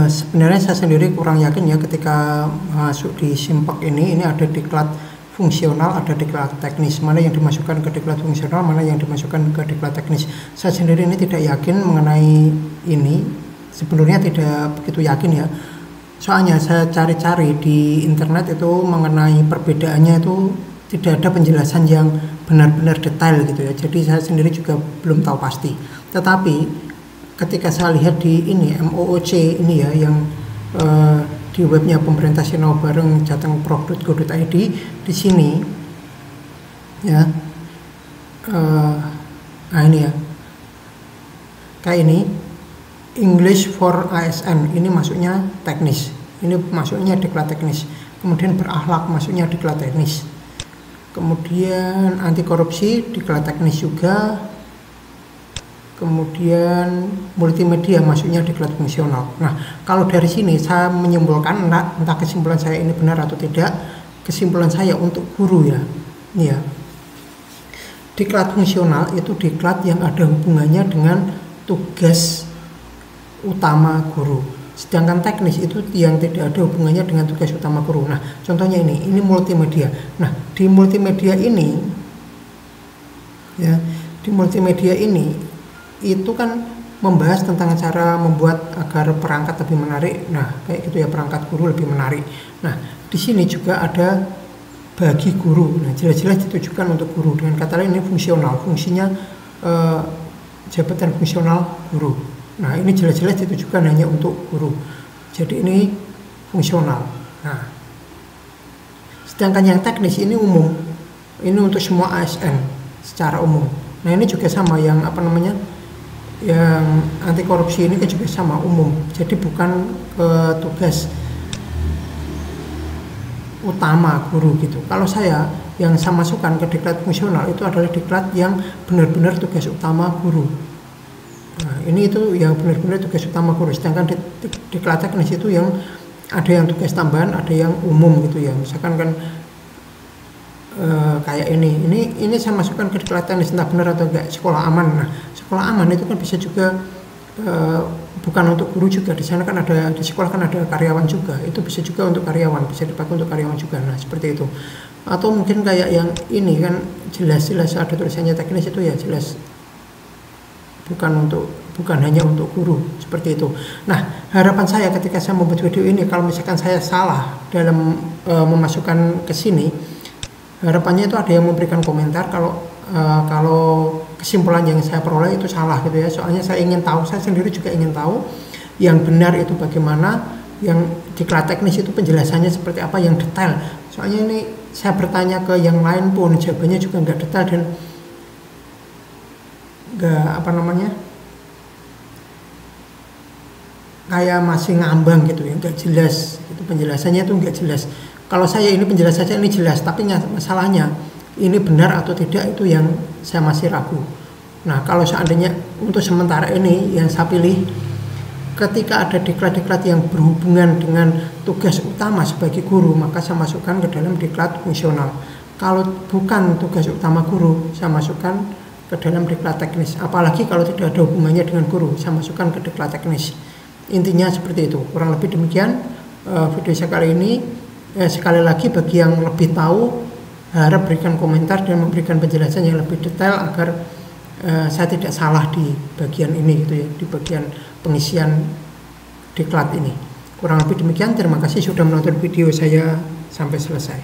Sebenarnya saya sendiri kurang yakin ya ketika masuk di Simpek ini ada diklat fungsional, ada diklat teknis, mana yang dimasukkan ke diklat fungsional, mana yang dimasukkan ke diklat teknis. Saya sendiri ini tidak yakin mengenai ini, sebenarnya tidak begitu yakin ya. Soalnya saya cari-cari di internet itu mengenai perbedaannya itu tidak ada penjelasan yang benar-benar detail gitu ya. Jadi saya sendiri juga belum tahu pasti. Tetapi ketika saya lihat di ini MOOC ini ya yang di webnya pemerintah Sinau Bareng jatengproc.go.id, di sini ya nah ini ya kayak ini English for ASN, ini masuknya teknis, ini masuknya diklat teknis. Kemudian berakhlak masuknya diklat teknis. Kemudian anti korupsi diklat teknis juga. Kemudian multimedia masuknya diklat fungsional. Nah, kalau dari sini saya menyimpulkan, entah kesimpulan saya ini benar atau tidak, kesimpulan saya untuk guru ya, ini ya, diklat fungsional itu diklat yang ada hubungannya dengan tugas utama guru. Sedangkan teknis itu yang tidak ada hubungannya dengan tugas utama guru. Nah, contohnya ini multimedia. Nah, di multimedia ini ya, di multimedia ini itu kan membahas tentang cara membuat agar perangkat lebih menarik. Nah, kayak gitu ya, perangkat guru lebih menarik. Nah, di sini juga ada bagi guru. Nah, jelas-jelas ditujukan untuk guru. Dengan kata lain ini fungsional, fungsinya jabatan fungsional guru. Nah, ini jelas-jelas ditujukan hanya untuk guru. Jadi ini fungsional. Nah, sedangkan yang teknis ini umum. Ini untuk semua ASN secara umum. Nah, ini juga sama yang yang anti korupsi ini kan juga sama umum, jadi bukan tugas utama guru gitu. Kalau saya yang saya masukkan ke diklat fungsional itu adalah diklat yang benar-benar tugas utama guru. Nah, ini itu yang benar-benar tugas utama guru. Sedangkan diklat teknis itu yang ada yang tugas tambahan, ada yang umum gitu ya. Misalkan kan kayak ini saya masukkan ke diklat teknis, entah benar atau enggak, sekolah aman. Nah, sekolah aman itu kan bisa juga bukan untuk guru juga. Di sana kan ada, di sekolah kan ada karyawan juga, itu bisa juga untuk karyawan, bisa dipakai untuk karyawan juga. Nah, seperti itu. Atau mungkin kayak yang ini kan jelas-jelas ada tulisannya teknis, itu ya jelas bukan hanya untuk guru, seperti itu. Nah, harapan saya ketika saya membuat video ini, kalau misalkan saya salah dalam memasukkan ke sini, harapannya itu ada yang memberikan komentar kalau kesimpulan yang saya peroleh itu salah gitu ya. Soalnya saya ingin tahu, saya sendiri juga ingin tahu yang benar itu bagaimana, yang diklat teknis itu penjelasannya seperti apa, yang detail. Soalnya ini saya bertanya ke yang lain pun jawabannya juga nggak detail dan nggak kayak masih ngambang gitu ya, nggak jelas. Itu penjelasannya itu nggak jelas. Kalau saya ini penjelasannya ini jelas, tapi masalahnya ini benar atau tidak itu yang saya masih ragu. Nah, kalau seandainya untuk sementara ini yang saya pilih, ketika ada diklat-diklat yang berhubungan dengan tugas utama sebagai guru, maka saya masukkan ke dalam diklat fungsional. Kalau bukan tugas utama guru, saya masukkan ke dalam diklat teknis. Apalagi kalau tidak ada hubungannya dengan guru, saya masukkan ke diklat teknis. Intinya seperti itu. Kurang lebih demikian video saya kali ini. Sekali lagi bagi yang lebih tahu, harap berikan komentar dan memberikan penjelasan yang lebih detail agar saya tidak salah di bagian ini gitu ya, di bagian pengisian diklat ini. Kurang lebih demikian. Terima kasih sudah menonton video saya sampai selesai.